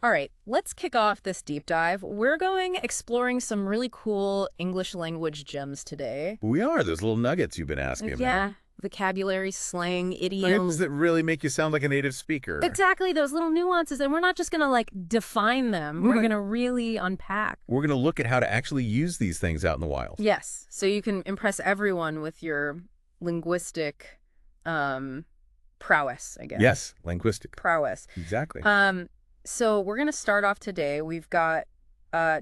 All right, let's kick off this deep dive. We're going exploring some really cool English language gems today. We are. Those little nuggets you've been asking about. Yeah, vocabulary, slang, Items idioms. that really make you sound like a native speaker. Exactly, those little nuances. And we're not just going to like define them. We're going to really unpack. We're going to look at how to actually use these things out in the wild. Yes, so you can impress everyone with your linguistic prowess, I guess. Yes, linguistic. Prowess. Exactly. So we're going to start off today. We've got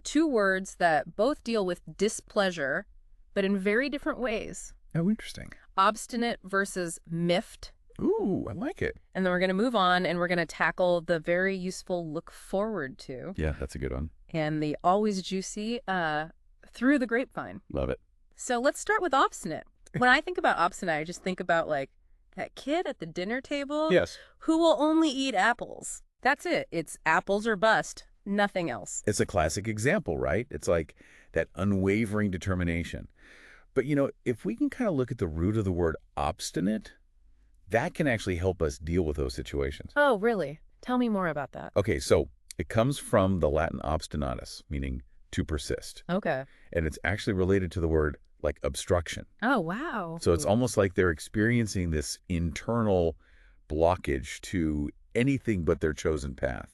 two words that both deal with displeasure, but in very different ways. Oh, interesting. Obstinate versus miffed. Ooh, I like it. And then we're going to move on and we're going to tackle the very useful look forward to. Yeah, that's a good one. And the always juicy through the grapevine. Love it. So let's start with obstinate. When I think about obstinate, I just think about like that kid at the dinner table Yes. who will only eat apples. That's it. It's apples or bust, nothing else. It's a classic example, right? It's like that unwavering determination. But, if we can kind of look at the root of the word obstinate, that can actually help us deal with those situations. Oh, really? Tell me more about that. Okay, so it comes from the Latin obstinatus, meaning to persist. Okay. And it's actually related to the word like obstruction. Oh, wow. So it's almost like they're experiencing this internal blockage to anything but their chosen path.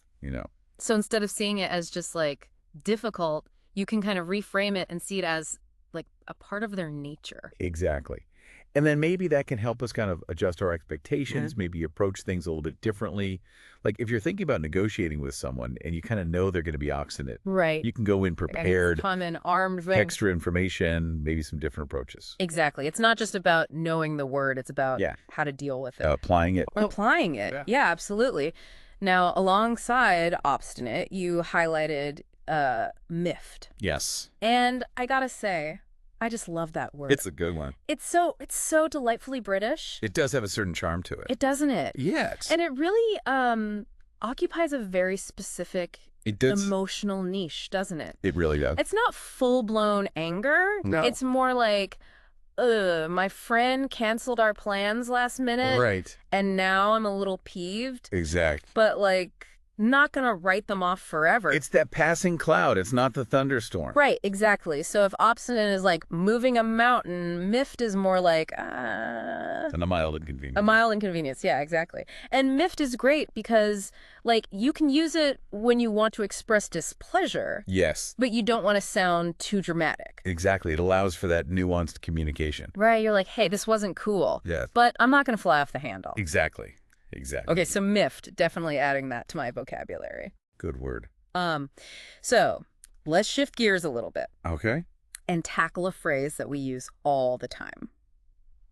So instead of seeing it as just like difficult, you can kind of reframe it and see it as like a part of their nature. Exactly. And then maybe that can help us kind of adjust our expectations, maybe approach things a little bit differently. Like if you're thinking about negotiating with someone and you kind of know they're going to be obstinate, Right. you can go in prepared, Come in armed with extra information, maybe some different approaches. Exactly. It's not just about knowing the word. It's about Yeah. how to deal with it. Applying it. Applying it. Yeah, absolutely. Now, alongside obstinate, you highlighted miffed. Yes. And I gotta say, I just love that word. It's a good one. It's so delightfully British. It does have a certain charm to it. It doesn't it? Yeah. And it really occupies a very specific It does. emotional niche, doesn't it? It really does. It's not full-blown anger. No. It's more like, my friend canceled our plans last minute. Right. And now I'm a little peeved. Exact. But, like, not going to write them off forever. It's that passing cloud. It's not the thunderstorm. Right, exactly. So if obstinate is like moving a mountain, miffed is more like, And a mild inconvenience. a mild inconvenience. Yeah, exactly. And miffed is great because, like, you can use it when you want to express displeasure, Yes. but you don't want to sound too dramatic. Exactly. It allows for that nuanced communication. Right? You're like, hey, this wasn't cool. Yeah. But I'm not going to fly off the handle. Exactly. Exactly. Okay, so miffed, definitely adding that to my vocabulary. Good word. So let's shift gears a little bit Okay. and tackle a phrase that we use all the time.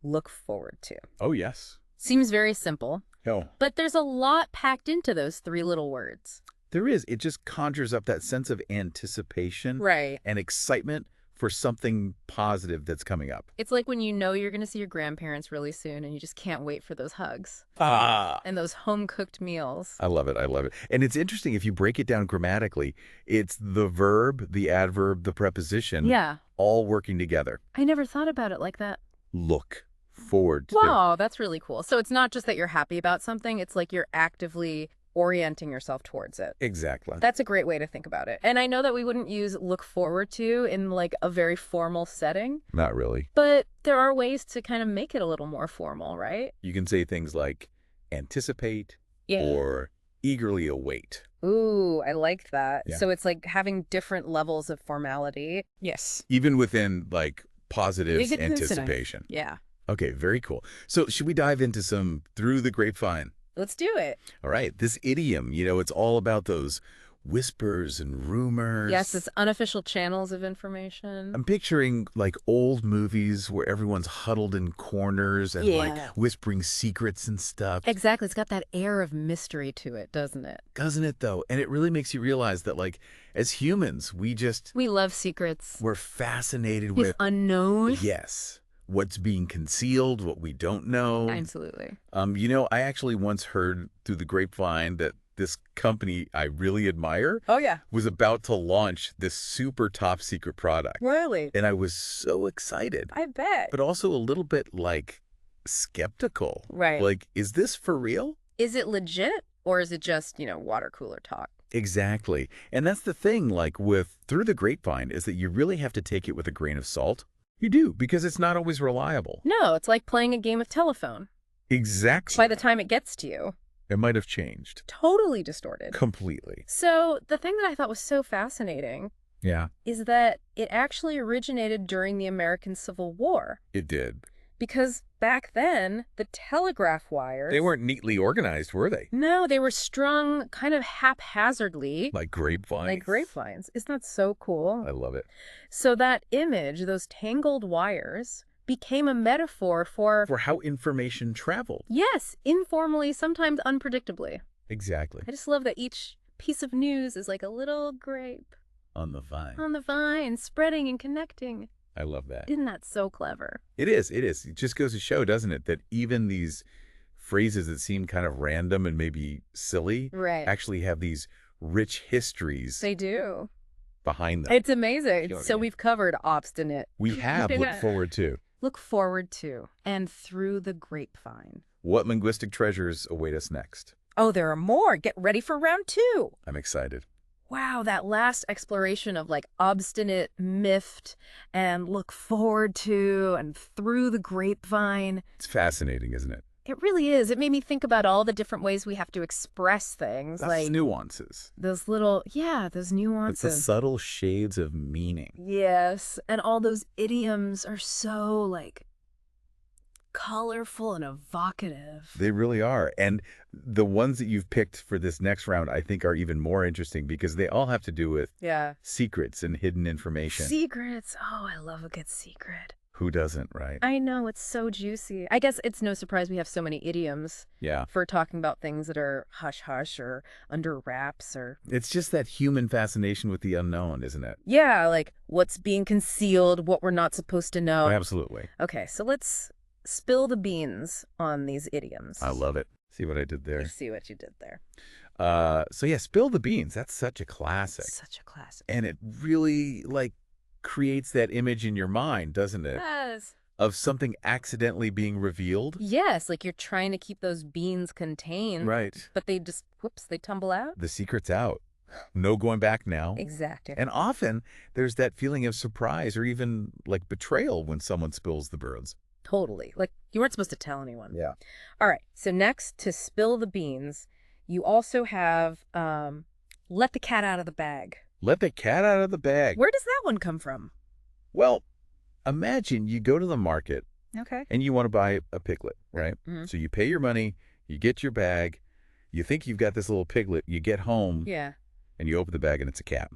Look forward to. Oh, yes. Seems very simple, Oh, but there's a lot packed into those three little words. there is. It just conjures up that sense of anticipation Right. and excitement for something positive that's coming up. It's like when you know you're going to see your grandparents really soon and you just can't wait for those hugs Ah. and those home-cooked meals. I love it. I love it. And it's interesting, if you break it down grammatically, it's the verb, the adverb, the preposition, Yeah. all working together. I never thought about it like that. Look forward to. Wow, that's really cool. So it's not just that you're happy about something, it's like you're actively orienting yourself towards it. Exactly. That's a great way to think about it. And I know that we wouldn't use look forward to in like a very formal setting, Not really. but there are ways to kind of make it a little more formal, right? You can say things like anticipate Yeah. or eagerly await. Ooh, I like that. Yeah. So it's like having different levels of formality. Yes. Even within like positive Is it anticipation. Yeah. Okay, very cool. So should we dive into some through the grapevine? Let's do it. All right, this idiom, it's all about those whispers and rumors. Yes, it's unofficial channels of information. I'm picturing like old movies where everyone's huddled in corners and like Yeah. whispering secrets and stuff. Exactly. It's got that air of mystery to it, doesn't it? Doesn't it though? And it really makes you realize that like as humans, We love secrets. we're fascinated It's with, unknown. yes, what's being concealed, what we don't know. Absolutely. I actually once heard through the grapevine that this company I really admire Oh, yeah. was about to launch this super top secret product. Really? And I was so excited, I bet. but also a little bit like skeptical. Right. Like, is this for real? Is it legit or is it just, water cooler talk? Exactly. And that's the thing, like with through the grapevine, is that you really have to take it with a grain of salt. You do, because it's not always reliable. No, it's like playing a game of telephone. Exactly. By the time it gets to you, It might have changed. totally distorted. Completely. So the thing that I thought was so fascinating Yeah, is that it actually originated during the American Civil War. it did. Because back then, the telegraph wires... They weren't neatly organized, were they? No, they were strung kind of haphazardly. Like grapevines. Like grapevines. Isn't that so cool? I love it. So that image, those tangled wires, became a metaphor for... For how information traveled. Yes, informally, sometimes unpredictably. Exactly. I just love that each piece of news is like a little grape On the vine. on the vine, spreading and connecting. I love that. Isn't that so clever? It is. It is. It just goes to show, doesn't it, that even these phrases that seem kind of random and maybe silly Right. actually have these rich histories They do. behind them. It's amazing. Sure, So yeah. we've covered obstinate. We have looked forward to. Look forward to. And through the grapevine. What linguistic treasures await us next? Oh, there are more. Get ready for round 2. I'm excited. Wow, that last exploration of like obstinate, miffed, and look forward to, and through the grapevine. It's fascinating, isn't it? It really is. It made me think about all the different ways we have to express things. That's like nuances. those little, those It's the nuances. subtle shades of meaning. Yes, and all those idioms are so like colorful and evocative. They really are. And the ones that you've picked for this next round, I think, are even more interesting because they all have to do with Yeah. secrets and hidden information. Secrets. Oh, I love a good secret. Who doesn't, right? I know, it's so juicy. I guess it's no surprise we have so many idioms Yeah. for talking about things that are hush-hush or under wraps or... It's just that human fascination with the unknown, isn't it? Yeah, like what's being concealed, what we're not supposed to know. Oh, absolutely. Okay, so let's spill the beans on these idioms. I love it. See what I did there? You see what you did there. So yeah, spill the beans. That's such a classic. Such a classic. And it really, like, creates that image in your mind, doesn't it? Yes. Of something accidentally being revealed. Yes, like you're trying to keep those beans contained. Right. But they just, whoops, they tumble out. The secret's out. No going back now. Exactly. And often there's that feeling of surprise or even like betrayal when someone spills the beans. Totally. Like you weren't supposed to tell anyone. Yeah. All right. So next to spill the beans, you also have let the cat out of the bag. Let the cat out of the bag. Where does that one come from? Well, imagine you go to the market Okay. and you want to buy a piglet, right? Mhm. So you pay your money, you get your bag, you think you've got this little piglet, you get home Yeah. and you open the bag and it's a cat.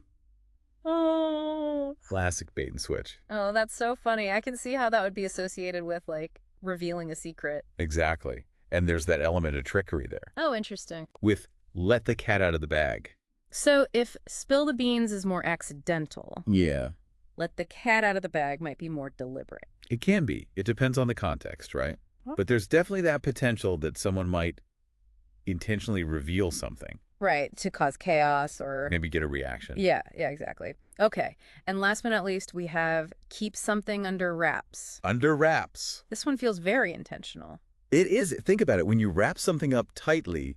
Oh. Classic bait and switch. Oh, that's so funny. I can see how that would be associated with like revealing a secret. Exactly. And there's that element of trickery there. Oh, interesting. With let the cat out of the bag. So if spill the beans is more accidental, Yeah. let the cat out of the bag might be more deliberate. It can be. It depends on the context, right? Huh? But there's definitely that potential that someone might intentionally reveal something, Right, to cause chaos or... maybe get a reaction. Yeah, exactly. Okay, and last but not least, we have keep something under wraps. Under wraps. This one feels very intentional. It is. Think about it. When you wrap something up tightly,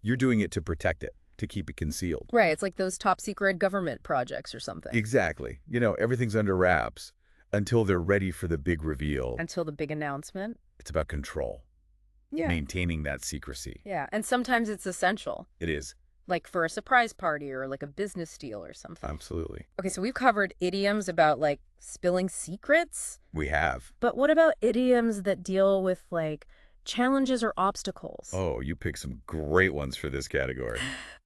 you're doing it to protect it, to keep it concealed. Right, it's like those top secret government projects or something. Exactly. You know, everything's under wraps until they're ready for the big reveal. Until the big announcement. It's about control. Yeah. Maintaining that secrecy. Yeah, and sometimes it's essential. It is. Like for a surprise party or like a business deal or something. Absolutely. Okay, so we've covered idioms about like spilling secrets. We have. But what about idioms that deal with like challenges or obstacles? Oh, you picked some great ones for this category.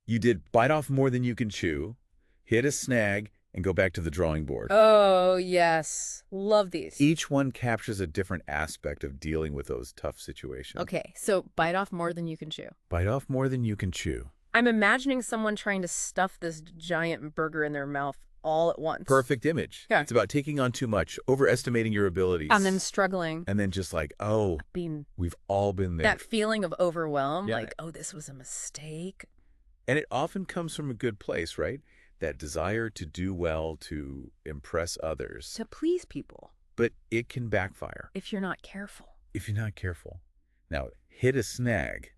You did bite off more than you can chew, hit a snag, and go back to the drawing board. Oh, yes. Love these. Each one captures a different aspect of dealing with those tough situations. Okay, so bite off more than you can chew. Bite off more than you can chew. I'm imagining someone trying to stuff this giant burger in their mouth all at once. Perfect image. Yeah. It's about taking on too much, overestimating your abilities. And then struggling. And then just like, oh, Being we've all been there. that feeling of overwhelm, Yeah. like, oh, this was a mistake. And it often comes from a good place, right? That desire to do well, to impress others. To please people But it can backfire if you're not careful. if you're not careful. Now, hit a snag.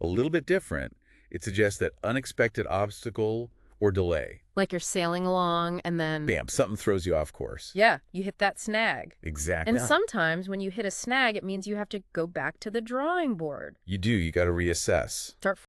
A little bit different. It suggests that unexpected obstacle or delay. Like you're sailing along and then, Bam, something throws you off course. yeah, you hit that snag. Exactly. And sometimes when you hit a snag, it means you have to go back to the drawing board. You do. You got to reassess. Start